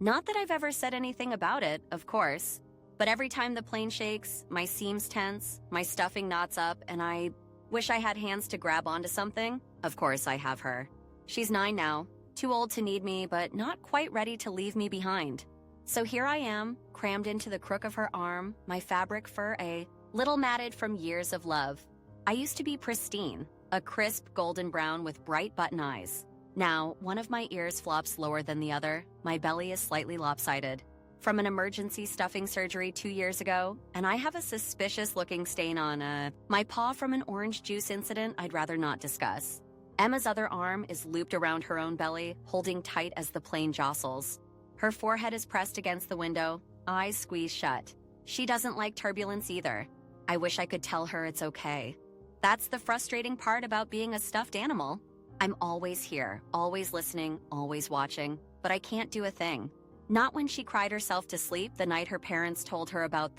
Not that I've ever said anything about it, of course, but every time the plane shakes, my seams tense, my stuffing knots up, and I wish I had hands to grab onto something. Of course, I have her. She's 9 now, too old to need me, but not quite ready to leave me behind. So here I am, crammed into the crook of her arm, my fabric fur a little matted from years of love. I used to be pristine, a crisp golden brown with bright button eyes. Now, one of my ears flops lower than the other, my belly is slightly lopsided. From an emergency stuffing surgery 2 years ago, and I have a suspicious-looking stain on, my paw from an orange juice incident I'd rather not discuss. Emma's other arm is looped around her own belly, holding tight as the plane jostles. Her forehead is pressed against the window, eyes squeezed shut. She doesn't like turbulence either. I wish I could tell her it's okay. That's the frustrating part about being a stuffed animal. I'm always here, always listening, always watching, but I can't do a thing. Not when she cried herself to sleep the night her parents told her about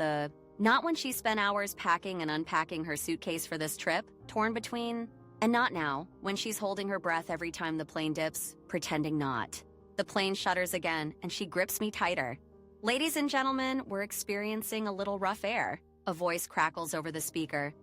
not when she spent hours packing and unpacking her suitcase for this trip, torn between, and not now, when she's holding her breath every time the plane dips, pretending not. The plane shudders again, and she grips me tighter. Ladies and gentlemen, we're experiencing a little rough air. A voice crackles over the speaker.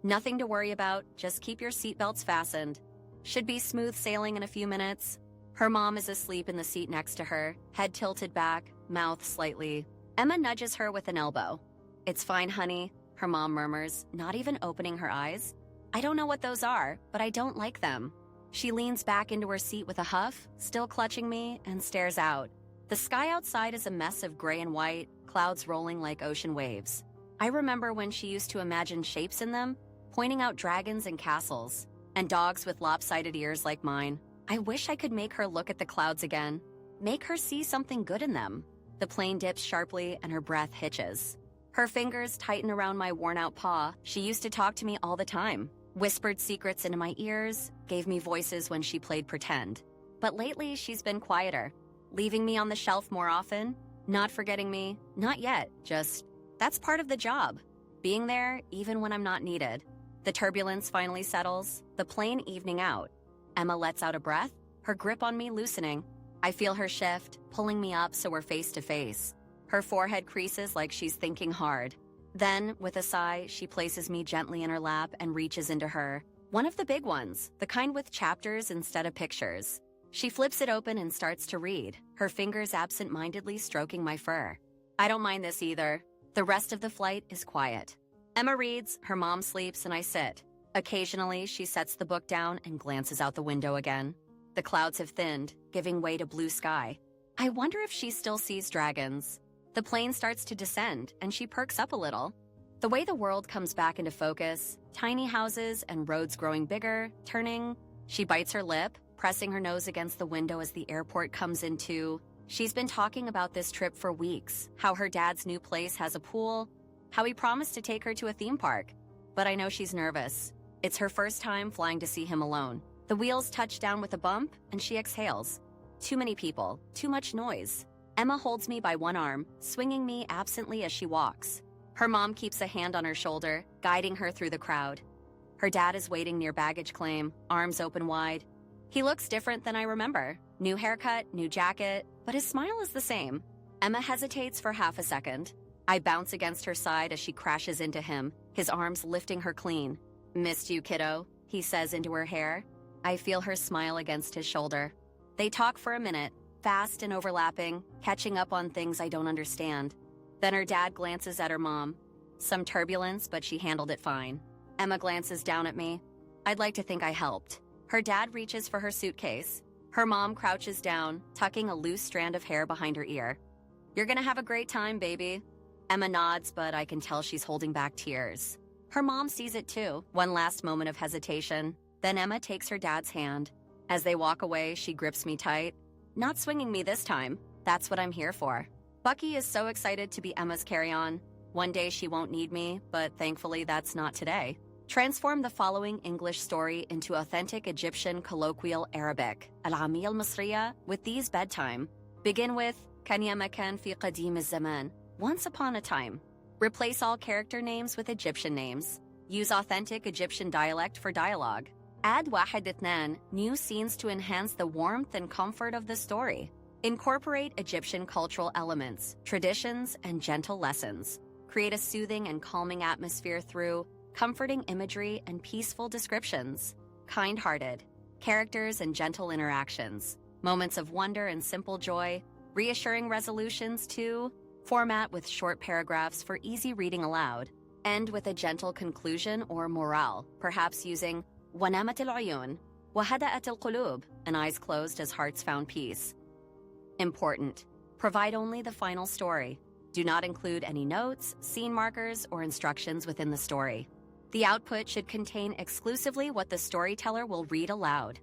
Nothing to worry about, just keep your seatbelts fastened. Should be smooth sailing in a few minutes. Her mom is asleep in the seat next to her, head tilted back, mouth slightly. Emma nudges her with an elbow. "It's fine, honey," her mom murmurs, not even opening her eyes. I don't know what those are, but I don't like them. She leans back into her seat with a huff, still clutching me, and stares out. The sky outside is a mess of gray and white, clouds rolling like ocean waves. I remember when she used to imagine shapes in them, pointing out dragons and castles, and dogs with lopsided ears like mine. I wish I could make her look at the clouds again, make her see something good in them. The plane dips sharply and her breath hitches. Her fingers tighten around my worn-out paw. She used to talk to me all the time, whispered secrets into my ears, gave me voices when she played pretend. But lately, she's been quieter, leaving me on the shelf more often, not forgetting me, not yet, just, that's part of the job. Being there, even when I'm not needed. The turbulence finally settles, the plane evening out. Emma lets out a breath, her grip on me loosening. I feel her shift, pulling me up so we're face to face. Her forehead creases like she's thinking hard. Then, with a sigh, she places me gently in her lap and reaches into her. One of the big ones, the kind with chapters instead of pictures. She flips it open and starts to read, her fingers absent-mindedly stroking my fur. I don't mind this either. The rest of the flight is quiet. Emma reads, her mom sleeps, and I sit. Occasionally, she sets the book down and glances out the window again. The clouds have thinned, giving way to blue sky. I wonder if she still sees dragons. The plane starts to descend, and she perks up a little. The way the world comes back into focus, tiny houses and roads growing bigger, turning. She bites her lip, pressing her nose against the window as the airport comes into. She's been talking about this trip for weeks, how her dad's new place has a pool, how he promised to take her to a theme park. But I know she's nervous. It's her first time flying to see him alone. The wheels touch down with a bump, and she exhales. Too many people, too much noise. Emma holds me by one arm, swinging me absently as she walks. Her mom keeps a hand on her shoulder, guiding her through the crowd. Her dad is waiting near baggage claim, arms open wide. He looks different than I remember. New haircut, new jacket, but his smile is the same. Emma hesitates for half a second. I bounce against her side as she crashes into him, his arms lifting her clean. "Missed you, kiddo," he says into her hair. I feel her smile against his shoulder. They talk for a minute, fast and overlapping, catching up on things I don't understand. Then her dad glances at her mom. Some turbulence, but she handled it fine. Emma glances down at me. I'd like to think I helped. Her dad reaches for her suitcase. Her mom crouches down, tucking a loose strand of hair behind her ear. "You're gonna have a great time, baby." Emma nods, but I can tell she's holding back tears. Her mom sees it too, one last moment of hesitation. Then Emma takes her dad's hand. As they walk away, she grips me tight. Not swinging me this time. That's what I'm here for. Bucky is so excited to be Emma's carry-on. One day she won't need me, but thankfully that's not today. Transform the following English story into authentic Egyptian colloquial Arabic, Al-Amiyya Al-Masriya, with these bedtime. Begin with, كان يا مكان في قديم الزمان, once upon a time. Replace all character names with Egyptian names. Use authentic Egyptian dialect for dialogue. Add واحد اثنان, new scenes to enhance the warmth and comfort of the story. Incorporate Egyptian cultural elements, traditions, and gentle lessons. Create a soothing and calming atmosphere through comforting imagery and peaceful descriptions. Kind-hearted, characters and gentle interactions. Moments of wonder and simple joy. Reassuring resolutions to format with short paragraphs for easy reading aloud. End with a gentle conclusion or morale, perhaps using وَنَامَتِ الْعُيُونِ وَهَدَأَتِ الْقُلُوبِ, and eyes closed as hearts found peace. Important. Provide only the final story. Do not include any notes, scene markers, or instructions within the story. The output should contain exclusively what the storyteller will read aloud.